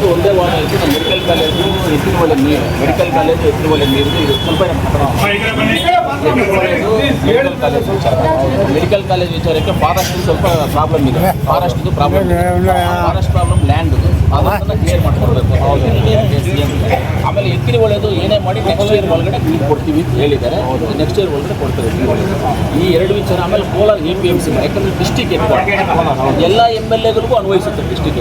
ಇರೋದು ಒಂದೇ ವಾರ್ಡ್ ಆಯಿತು. ನಮ್ಮ ಮೆಡಿಕಲ್ ಕಾಲೇಜು ಎತ್ತಿನಹೊಳೆ ನೀರು, ಮೆಡಿಕಲ್ ಕಾಲೇಜು ಎತ್ತಿನಹೊಳೆ ನೀರು ಇದು ಸ್ವಲ್ಪ ಮೆಡಿಕಲ್ ಕಾಲೇಜ್ ವಿಚಾರಕ್ಕೆ ಫಾರೆಸ್ಟ್ ಸ್ವಲ್ಪ ಪ್ರಾಬ್ಲಮ್ ಇದೆ. ಫಾರೆಸ್ಟ್ದು ಪ್ರಾಬ್ಲಮ್, ಫಾರೆಸ್ಟ್ ಪ್ರಾಬ್ಲಮ್ ಲ್ಯಾಂಡ್ ಅದನ್ನು ಕ್ಲಿಯರ್ ಮಾಡ್ಕೊಡ್ಬೇಕು. ಆಮೇಲೆ ಎತ್ತಿನಹೊಳೆದು ಏನೇ ಮಾಡಿ ನೆಕ್ಸ್ಟ್ ಇಯರ್ ಒಳಗಡೆ ನೀರು ಕೊಡ್ತೀವಿ ಅಂತ ಹೇಳಿದ್ದಾರೆ. ನೆಕ್ಸ್ಟ್ ಇಯರ್ ಒಳಗಡೆ ಕೊಡ್ತೇವೆ ಈ ಎರಡು ವಿಚಾರ. ಆಮೇಲೆ ಕೋಲಾರ APMC ಯಾಕಂದರೆ ಡಿಸ್ಟಿಕ್ ಎಲ್ಲ MLAಗಳಿಗೂ ಅನ್ವಯಿಸುತ್ತೆ. ಡಿಸ್ಟಿಕ್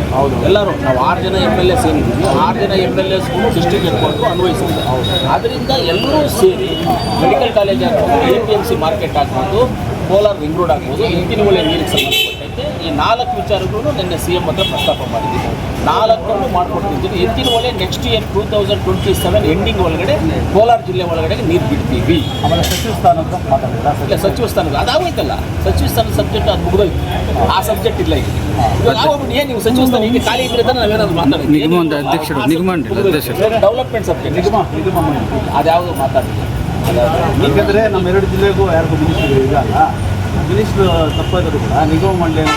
ಎಲ್ಲರೂ ನಾವು 6 ಜನ MLA ಸೇರಿದ್ದೀವಿ. 6 ಜನ MLAಸ್ಗೂ ಡಿಸ್ಟಿಕ್ ಹೆಡ್ಕ್ವಾರ್ಟರ್ ಅನ್ವಯಿಸುತ್ತೆ. ಆದ್ದರಿಂದ ಎಲ್ಲರೂ ಸೇರಿ ಮೆಡಿಕಲ್ ಕಾಲೇಜ್ ಆಗ್ಬೋದು, APMC ಮಾರ್ಕೆಟ್ ಆಗ್ಬೋದು, ಕೋಲಾರ ರಿಂಗ್ ರೋಡ್ ಆಗ್ಬೋದು, ಎತ್ತಿನಹೊಳೆ ನೀರಿಗೆ ಸಂಬಂಧಪಟ್ಟಂತೆ ಈ 4 ವಿಚಾರಗಳನ್ನು ನಿನ್ನೆ CM ಹತ್ರ ಪ್ರಸ್ತಾಪ ಮಾಡಿದ್ದೀವಿ. 4 ಮಾಡಿಕೊಡ್ತಿದ್ದೀನಿ. ಎತ್ತಿನಹೊಳೆ ನೆಕ್ಸ್ಟ್ ಇಯರ್ 2027 ಎಂಡಿಂಗ್ ಒಳಗಡೆ ಕೋಲಾರ ಜಿಲ್ಲೆ ಒಳಗಡೆ ನೀರು ಬಿಡ್ತೀವಿ. ಆಮೇಲೆ ಸಚಿವ ಸ್ಥಾನ ಅಂತ ಮಾತಾಡಿದ್ರೆ ಇಲ್ಲ, ಸಚಿವ ಸ್ಥಾನದ ಅದಾಗೋಯ್ತಲ್ಲ. ಸಚಿವ ಸ್ಥಾನದ ಸಬ್ಜೆಕ್ಟ್ ಅದು ಮುಗಿದೋಯ್ತು. ಆ ಸಬ್ಜೆಕ್ಟ್ ಇಲ್ಲ ಈಗ. ಏನು ನೀವು ಸಚಿವ ಸ್ಥಾನ ಈಗ ಖಾಲಿ ಇದ್ರೆ ನಾವೇನಾದ್ರು ಮಾತಾಡ್ತೀವಿ. ಡೆವಲಪ್ಮೆಂಟ್ ಸಬ್ಜೆಕ್ಟ್ ನಿಗಮ ಅದ್ಯಾವುದು ಮಾತಾಡ್ತೀವಿ. ಯಾಕಂದರೆ ನಮ್ಮ 2 ಜಿಲ್ಲೆಗೂ ಯಾರಿಗೂ ಮಿನಿಸ್ಟ್ರು ಇಲ್ಲ ಅಲ್ಲ. ಮಿನಿಸ್ಟ್ರು ತಪ್ಪಾದರೂ ಕೂಡ ನಿಗಮ ಮಂಡಳಿ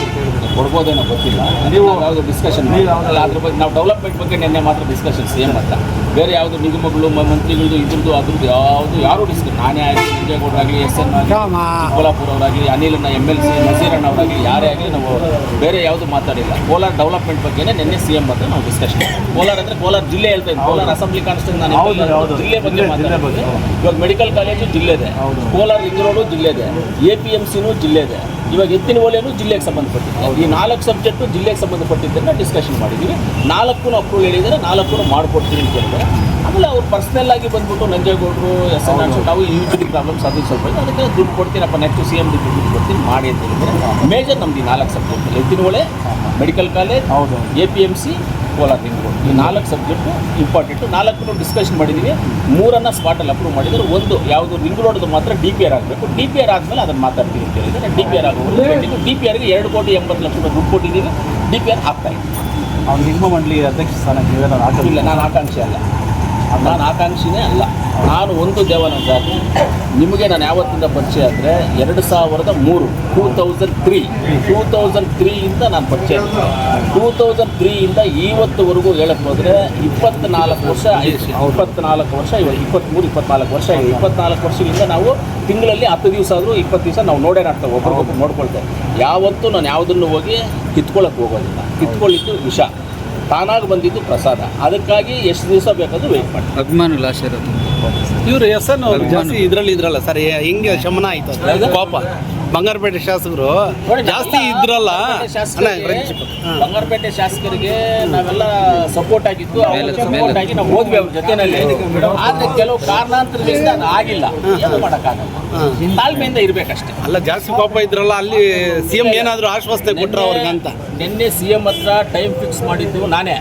ಕೊಡ್ಬೋದೇನೋ ಗೊತ್ತಿಲ್ಲ. ನೀವು ಯಾವುದು ಡಿಸ್ಕಷನ್ ಅದ್ರ ಬಗ್ಗೆ ನಾವು ಡೆವಲಪ್ಮೆಂಟ್ ಬಗ್ಗೆ ನಿನ್ನೆ ಮಾತ್ರ ಡಿಸ್ಕಷನ್ CM ಹತ್ರ. ಬೇರೆ ಯಾವುದು ನಿಗಮಗಳು ಮಂತ್ರಿಗಳದ್ದು ಇದ್ರದ್ದು ಅದ್ರದ್ದು ಯಾರು ಡಿಸ್ಕಸ್ ನಾನೇ ಆಗಲಿ, ನಂಜೇಗೌಡರಾಗಲಿ, SN ಚಿಕ್ಕಬಳ್ಳಾಪುರ ಅವರಾಗಲಿ, ಅನಿಲನ MLC ನಸೀರಣ್ಣ ಅವರಾಗಲಿ, ಯಾರೇ ಆಗಲಿ ನಾವು ಬೇರೆ ಯಾವುದು ಮಾತಾಡಿಲ್ಲ. ಕೋಲಾರ ಡೆವಲಪ್ಮೆಂಟ್ ಬಗ್ಗೆನೇ ನಿನ್ನೆ CM ಹತ್ರ ನಾವು ಡಿಸ್ಕಷನ್. ಕೋಲಾರ ಅಂದರೆ ಕೋಲಾರ ಜಿಲ್ಲೆ ಹೇಳ್ತಾ ಇದ್ದೀನಿ. ಕೋಲಾರ ಅಸೆಂಬ್ಲಿ ಕಾನ್ಸ್ಟಿಟ್ಯೂನ್ಸಿ ನಾನು ಜಿಲ್ಲೆ ಬಗ್ಗೆ ಮಾತಾಡ್ಬೋದು. ಇವಾಗ ಮೆಡಿಕಲ್ ಕಾಲೇಜು ಜಿಲ್ಲೆ ಇದೆ, ಕೋಲಾರ ರಿಂಗ್ ರೋಡು ಜಿಲ್ಲೆ ಇದೆ, APMCನೂ ಜಿಲ್ಲೆ ಇದೆ, ಇವಾಗ ಎತ್ತಿನಹೊಳೆನೂ ಜಿಲ್ಲೆಗೆ ಸಂಬಂಧಪಟ್ಟಿದೆ. ಈ 4 ಸಬ್ಜೆಕ್ಟು ಜಿಲ್ಲೆಗೆ ಸಂಬಂಧಪಟ್ಟಿದ್ದನ್ನು ಡಿಸ್ಕಷನ್ ಮಾಡಿದ್ದೀವಿ. 4 ಅಪ್ರೂವಲ್ ಹೇಳಿದರೆ 4 ಮಾಡಿಕೊಡ್ತೀವಿ ಅಂತ ಹೇಳ್ತಾರೆ. ಆಮೇಲೆ ಅವ್ರು ಪರ್ಸ್ನಲ್ ಆಗಿ ಬಂದ್ಬಿಟ್ಟು ನಂಜೇಗೌಡರು SN ಅನ್ಸುತ್ತೆ ನಾವು ಯೂಟಿಲಿಟಿ ಪ್ರಾಬ್ಲಮ್ಸ್ ಅದು ಸ್ವಲ್ಪ ಇದೆ, ಅದಕ್ಕೆ ದುಡ್ಡು ಕೊಡ್ತೀನಪ್ಪ ನೆಕ್ಸ್ಟ್ CM ದುಡ್ಡು ಕೊಡ್ತೀನಿ ಮಾಡಿ ಅಂತ ಹೇಳಿದರೆ ಮೇಜರ್ ನಮ್ದು ಈ 4 subject Ettinahole, medical college, APMC, Kolar ring road ಈ 4 ಸಬ್ಜೆಕ್ಟು ಇಂಪಾರ್ಟೆಂಟು. 4 ಡಿಸ್ಕಷನ್ ಮಾಡಿದ್ದೀವಿ. 3 ಸ್ಪಾಟಲ್ಲಿ ಅಪ್ರೂವ್ ಮಾಡಿದರೆ ಒಂದು ಯಾವುದು ರಿಂಗ್ ರೋಡ್ದು ಮಾತ್ರ DPR ಆಗಬೇಕು. DPR ಆದಮೇಲೆ ಅದನ್ನು ಮಾತಾಡ್ತೀವಿ ಅಂತ ಹೇಳಿದರೆ DPR ಆಗೋದು. DPRಗೆ 2,80,00,000 ದುಡ್ಡು ಕೊಟ್ಟಿದ್ದೀವಿ. DPR ಆಗ್ತಾಯಿದೆ. ಅವ್ನು ನಿಗಮ ಮಂಡಳಿ ಅಧ್ಯಕ್ಷ ಸ್ಥಾನಕ್ಕೆ ನೀವೇನಾದ್ರು ಇಲ್ಲ, ನಾನು ಆಕಾಂಕ್ಷಿ ಅಲ್ಲ. ನಾನು ಆಕಾಂಕ್ಷಿನೇ ಅಲ್ಲ. ನಾನು ಒಂದು ದೇವಾನಂದ ನಿಮಗೆ ನಾನು ಯಾವತ್ತಿಂದ ಪರಿಚಯ ಅಂದರೆ 2003 ನಾನು ಪರಿಚಯ ಇದ್ದೆ. 2003 ಇವತ್ತುವರೆಗೂ ಹೇಳಕ್ಕೆ ಹೋದರೆ 24 ವರ್ಷ ಆಯಿತು. 24 ವರ್ಷ ಇವಾಗ 23-24 ವರ್ಷ ಆಗಿದೆ. 24 ವರ್ಷದಿಂದ ನಾವು ತಿಂಗಳಲ್ಲಿ 10 ದಿವಸ ಆದರೂ 20 ದಿವಸ ನಾವು ನೋಡೇ ನಾಡ್ತೇವೆ, ಒಬ್ರಿಗೊಬ್ಬರು ನೋಡ್ಕೊಳ್ತೇವೆ. ಯಾವತ್ತೂ ನಾನು ಯಾವುದನ್ನು ಹೋಗಿ ಕಿತ್ಕೊಳ್ಳೋಕೆ ಹೋಗೋದಿಲ್ಲ. ಕಿತ್ಕೊಳ್ಳಿದ್ದು ವಿಷ, ತಾನಾಗಿ ಬಂದಿದ್ದು ಪ್ರಸಾದ. ಅದಕ್ಕಾಗಿ ಎಷ್ಟು ದಿವಸ ಬೇಕಾದರೂ ವೆಯ್ಟ್ ಮಾಡಿ. ಅಭಿಮಾನ ಲಾಸ್ ಇರೋದು ಇವರು SN ಅವರು ಜಾಸ್ತಿ ಇದ್ರಲ್ಲ ಸರ್. ಹಿಂಗೆ ಶಮನ ಆಯ್ತು ಪಾಪ. ಬಂಗಾರಪೇಟೆ ಶಾಸಕರು ಜಾಸ್ತಿ ಇದ್ರಲ್ಲ. ಬಂಗಾರಪೇಟೆ ಶಾಸಕರಿಗೆ ನಾವೆಲ್ಲ ಸಪೋರ್ಟ್ ಆಗಿದ್ದು, ಸಪೋರ್ಟ್ ಆಗಿ ನಾವು ಹೋದ್ವಿ ಅವ್ರ ಜೊತೆಯಲ್ಲಿ. ಆದರೆ ಕೆಲವು ಕಾರಣಾಂತರದಿಂದ ಅದು ಆಗಿಲ್ಲ, ಏನು ಮಾಡೋಕ್ಕಾಗಲ್ಲ. ತಾಳ್ಮೆಯಿಂದ ಇರಬೇಕಷ್ಟೇ. ಅಲ್ಲ, ಜಾಸ್ತಿ ಪಾಪ ಇದ್ರಲ್ಲ, ಅಲ್ಲಿ CM ಏನಾದರೂ ಆಶ್ವಾಸನೆ ಕೊಟ್ಟರು ಅವ್ರಿಗೆ ಅಂತ. ನಿನ್ನೆ CM ಹತ್ರ ಟೈಮ್ ಫಿಕ್ಸ್ ಮಾಡಿದ್ದು ನಾನೇ,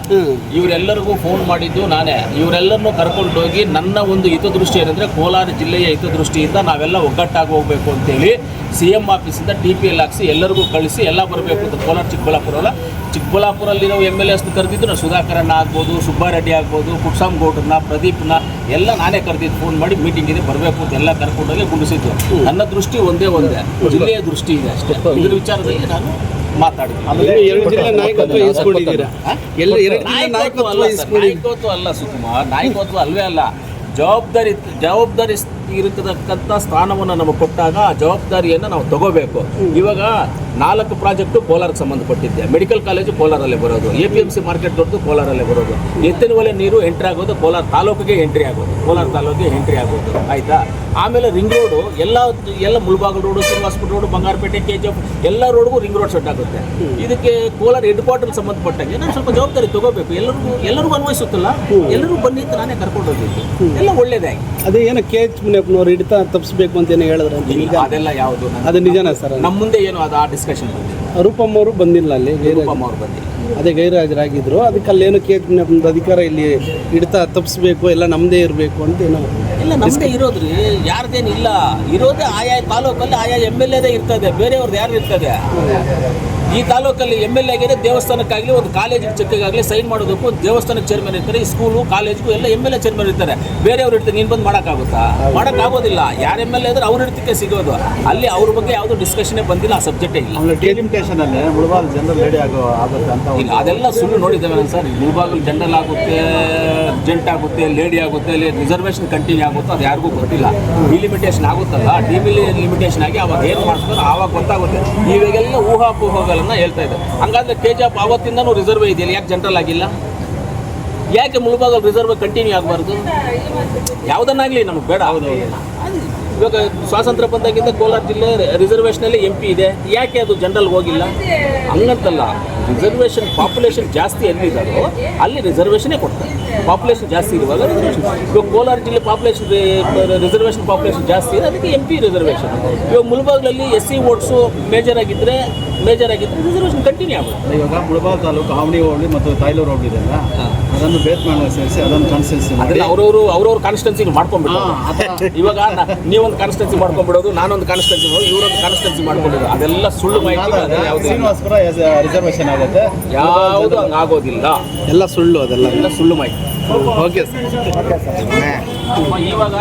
ಇವರೆಲ್ಲರಿಗೂ ಫೋನ್ ಮಾಡಿದ್ದು ನಾನೇ. ಇವರೆಲ್ಲರನ್ನೂ ಕರ್ಕೊಂಡೋಗಿ ನನ್ನ ಒಂದು ಹಿತದೃಷ್ಟಿ ಏನಂದರೆ ಕೋಲಾರ ಜಿಲ್ಲೆಯ ಹಿತದೃಷ್ಟಿಯಿಂದ ನಾವೆಲ್ಲ ಒಗ್ಗಟ್ಟಾಗಿ ಹೋಗಬೇಕು ಅಂತೇಳಿ CM ಆಫೀಸಿಂದ TPL ಹಾಕಿಸಿ ಎಲ್ಲರಿಗೂ ಕಳಿಸಿ ಎಲ್ಲ ಬರಬೇಕು ಅಂತ. ಕೋಲಾರ ಚಿಕ್ಕಬಳ್ಳಾಪುರಲ್ಲಿರೋ MLAಸ್ ಕರೆದಿದ್ದು ನಾನು. ಸುಧಾಕರಣ್ಣ ಆಗ್ಬೋದು, ಸುಬ್ಬಾರೆಡ್ಡಿ ಆಗ್ಬೋದು, ಕುಟ್ಸಾಮ್ ಗೌಡ್ರನ್ನ, ಪ್ರದೀಪ್ನ ಎಲ್ಲ ನಾನೇ ಕರೆದಿದ್ದು. ಫೋನ್ ಮಾಡಿ ಮೀಟಿಂಗ್ ಇದೆ ಬರಬೇಕು ಅಂತ ಎಲ್ಲ ಕರ್ಕೊಂಡೋಗಿ ಗುಡಿಸಿದ್ದು. ನನ್ನ ದೃಷ್ಟಿ ಒಂದೇ ಜಿಲ್ಲೆಯ ದೃಷ್ಟಿ ಇದೆ ಅಷ್ಟೇ. ಇದ್ರ ವಿಚಾರದಲ್ಲಿ ನಾನು ಮಾತಾಡಿದ್ದೀನಿ. ನಾಯಕತ್ವ ಅಲ್ಲ ಸುಕುಮಾರ್, ನಾಯಕತ್ವ ಅಲ್ವೇ ಅಲ್ಲ. ಜವಾಬ್ದಾರಿ ಇರತಕ್ಕಂಥ ಸ್ಥಾನವನ್ನು ನಮಗೆ ಕೊಟ್ಟಾಗ ಆ ಜವಾಬ್ದಾರಿಯನ್ನು ನಾವು ತಗೋಬೇಕು. ಇವಾಗ 4 ಪ್ರಾಜೆಕ್ಟು ಕೋಲಾರಕ್ಕೆ ಸಂಬಂಧಪಟ್ಟಿದ್ದೆ. ಮೆಡಿಕಲ್ ಕಾಲೇಜು ಕೋಲಾರಲ್ಲೇ ಬರೋದು, APMC ಮಾರ್ಕೆಟ್ ದೊಡ್ಡದು ಕೋಲಾರಲ್ಲೇ ಬರೋದು, ಎತ್ತಿನಹೊಳೆ ನೀರು ಎಂಟ್ರಿ ಆಗೋದು ಕೋಲಾರ ತಾಲೂಕಿಗೆ ಎಂಟ್ರಿ ಆಗೋದು, ಕೋಲಾರ ತಾಲೂಕಿಗೆ ಎಂಟ್ರಿ ಆಗೋದು. ಆಯಿತಾ? ಆಮೇಲೆ ರಿಂಗ್ ರೋಡು ಎಲ್ಲ Mulbagal road, Srinivaspur road, Bangarpet, KGF ಎಲ್ಲ ರೋಡ್ಗೂ ರಿಂಗ್ ರೋಡ್ ಸೆಟ್ ಆಗುತ್ತೆ. ಇದಕ್ಕೆ ಕೋಲಾರ ಹೆಡ್ ಕ್ವಾರ್ಟರ್ಗೆ ಸಂಬಂಧಪಟ್ಟಂಗೆ ನಾನು ಸ್ವಲ್ಪ ಜವಾಬ್ದಾರಿ ತಗೋಬೇಕು. ಎಲ್ಲರಿಗೂ ಅನ್ವಯಿಸುತ್ತಲ್ಲ, ಎಲ್ಲರೂ ಬನ್ನಿ ಅಂತ ನಾನೇ ಕರ್ಕೊಂಡು ಹೋಗಿದ್ದು. ಎಲ್ಲ ಒಳ್ಳೇದಾಗಿ ಅದೇ ಏನೋ KH ಮುನಿಯಪ್ಪನವ್ರು ಹಿಡಿತ ತಪ್ಪಿಸ್ಬೇಕು ಅಂತ ಏನೋ ಹೇಳಿದ್ರೆ ಅದೆಲ್ಲ ಯಾವುದು ಅದು ನಿಜನಾ ಸರ್? ನಮ್ಮ ಮುಂದೆ ಏನು ಅದು ಆ ಡಿಸ್ಕಷನ್ ಬಂದಿಲ್ಲ. ರೂಪಮ್ಮ ಅವರು ಬಂದಿಲ್ಲ, ಅಲ್ಲಿ ರೂಪಮ್ಮ ಅವರು ಬಂದಿಲ್ಲ. ಅದೇ ಗೈರಾಜರಾಗಿದ್ರು. ಅದಕ್ಕೆ ಅಲ್ಲೇನು KH ಮುನಿಯಪ್ಪನದ ಅಧಿಕಾರ ಇಲ್ಲಿ ಹಿಡಿತ ತಪ್ಪಿಸ್ಬೇಕು, ಎಲ್ಲ ನಮ್ಮದೇ ಇರಬೇಕು ಅಂತ ಏನೋ. ಇಲ್ಲ, ನಮ್ಮದೇ ಇರೋದ್ರಿ, ಯಾರ್ದೇನಿಲ್ಲ. ಇರೋದೇ ಆಯಾ ತಾಲೂಕಲ್ಲಿ ಆಯಾ MLAದೇ ಇರ್ತದೆ, ಬೇರೆಯವ್ರದ್ದು ಯಾರು ಇರ್ತದೆ? ಈ ತಾಲೂಕಲ್ಲಿ MLA ಆಗಿದೆ, ದೇವಸ್ಥಾನಕ್ಕಾಗಲಿ ಒಂದು ಕಾಲೇಜಿಗೆ ಚೆಕ್ಕಾಗಲಿ ಸೈನ್ ಮಾಡೋದಕ್ಕೂ ಒಂದು ದೇವಸ್ಥಾನಕ್ಕೆ ಚೇರ್ಮನ್ ಇರ್ತಾರೆ, ಈ ಸ್ಕೂಲು ಕಾಲೇಜ್ಗೂ ಎಲ್ಲ MLA ಚೇರ್ಮನ್ ಇರ್ತಾರೆ. ಬೇರೆಯವ್ರು ಇರ್ತಾರೆ, ನೀನು ಬಂದು ಮಾಡೋಕ್ಕಾಗುತ್ತಾ? ಮಾಡೋಕ್ಕಾಗೋದಿಲ್ಲ. ಯಾರು MLA ಇದ್ರೆ ಅವ್ರ ಇರ್ತಕ್ಕೆ ಸಿಗೋದು. ಅಲ್ಲಿ ಅವ್ರ ಬಗ್ಗೆ ಯಾವುದೂ ಡಿಸ್ಕಷನ್ನೇ ಬಂದಿಲ್ಲ, ಆ ಸಬ್ಜೆಕ್ಟೇ ಇಲ್ಲ. ಡಿಲಿಮಿಟೇಷನ್ ಅಲ್ಲಿ ಮುಳಬಾಲ್ ಜನರಲ್ ಲೇಡಿ ಆಗುತ್ತೆ ಅಂತ ಇಲ್ಲ, ಅದೆಲ್ಲ ಸುಳ್ಳು ನೋಡಿದ್ದೇವೆ ಸರ್. ಮುಳಬಾಗಿಲು ಜನರಲ್ ಆಗುತ್ತೆ, ಜೆಂಟ್ ಆಗುತ್ತೆ, ಲೇಡಿ ಆಗುತ್ತೆ, ಅಲ್ಲಿ ರಿಸರ್ವೇಷನ್ ಕಂಟಿನ್ಯೂ ಆಗುತ್ತೆ, ಅದು ಯಾರಿಗೂ ಗೊತ್ತಿಲ್ಲ. ಡಿಲಿಮಿಟೇಷನ್ ಆಗುತ್ತಲ್ಲ, ಡಿಲಿಮಿಟೇಷನ್ ಆಗಿ ಅವಾಗ ಏನು ಮಾಡ್ತಾರೆ ಆವಾಗ ಗೊತ್ತಾಗುತ್ತೆ. ಇವಾಗೆಲ್ಲ ಊಹಾಪೋಹಗಳನ್ನ ಹೇಳ್ತಾ ಇದ್ದಾರೆ. ಹಂಗಾದ್ರೆ KGF ಆವತ್ತಿಂದನೂ ರಿಸರ್ವ್ ಇದೆಯಲ್ಲ, ಯಾಕೆ ಜನರಲ್ ಆಗಿಲ್ಲ? ಯಾಕೆ ಮುಳಬಾಗಿಲು ರಿಸರ್ವ್ ಕಂಟಿನ್ಯೂ ಆಗಬಾರ್ದು? ಯಾವುದನ್ನಾಗಲಿ ನಮಗೆ ಬೇಡ. ಇವಾಗ ಸ್ವಾತಂತ್ರ್ಯ ಬಂದಾಗಿಂದ ಕೋಲಾರ ಜಿಲ್ಲೆ ರಿಸರ್ವೇಷನಲ್ಲಿ MP ಇದೆ, ಯಾಕೆ ಅದು ಜನರಲ್ ಹೋಗಿಲ್ಲ? ಹಂಗಂತಲ್ಲ, ರಿಸರ್ವೇಷನ್ ಪಾಪ್ಯುಲೇಷನ್ ಜಾಸ್ತಿ ಎಲ್ಲಿದ್ದಾರೋ ಅಲ್ಲಿ ರಿಸರ್ವೇಷನ್ನೇ ಕೊಡ್ತಾರೆ. ಪಾಪ್ಯುಲೇಷನ್ ಜಾಸ್ತಿ ಇರುವಾಗ ರಿಸರ್ವೇಷನ್. ಇವಾಗ ಕೋಲಾರ ಜಿಲ್ಲೆ ರಿಸರ್ವೇಷನ್ ಪಾಪ್ಯುಲೇಷನ್ ಜಾಸ್ತಿ ಇದೆ, ಅದಕ್ಕೆ MP ರಿಸರ್ವೇಷನ್. ಇವಾಗ ಮುಳಬಾಗಿಲಲ್ಲಿ SC ವೋಟ್ಸು ಮೇಜರ್ ಆಗಿದ್ದರೆ ರಿಸರ್ವೇಷನ್ ಕಂಟಿನ್ಯೂ ಆಗುತ್ತೆ. ಇವಾಗ ಮುಳಬಾಲ್ ತಾಲೂಕು ಹಾವಣಿ ಹೋಬಳಿ ಮತ್ತು ತಾಯ್ಲೂರು ಹೋಬಳಿ ಇದೆ ಅಲ್ಲ, ಅದನ್ನು ಬೇತ್ಮಾಡ ಸೇರಿಸಿ ಅದನ್ನು ಕಾನ್ಸ್ಟಿಟ್ಯೂನ್ಸಿ ಅದೆಲ್ಲ ಅವ್ರವ್ರ ಕಾನ್ಸ್ಟಿಟ್ಯೂನ್ಸಿ ಮಾಡ್ಕೊಂಡ್ಬಿಟ್ಟು, ಇವಾಗ ನೀವೊಂದು ಕಾನ್ಸ್ಟಿಟ್ಯೂನ್ಸಿ ಮಾಡ್ಕೊಂಡ್ಬಿಡೋದು, ನಾನೊಂದು ಕಾನ್ಸ್ಟಿಟ್ಯೂನ್ಸಿ ಮಾಡೋದು, ಇವರೊಂದು ಕಾನ್ಸ್ಟಿಟ್ಯೂನ್ಸಿ ಮಾಡ್ಕೊಂಡಿರೋದು, ಅದೆಲ್ಲ ಸುಳ್ಳು ಮಾಹಿತಿ. ಶ್ರೀನಿವಾಸಪುರ ರಿಸರ್ವೇಷನ್ ಆಗುತ್ತೆ, ಯಾವುದು ಹಂಗಾಗೋದಿಲ್ಲ, ಎಲ್ಲ ಸುಳ್ಳು, ಅದೆಲ್ಲ ಎಲ್ಲ ಸುಳ್ಳು ಮಾಹಿತಿ. Okay sir. ಇವಾಗ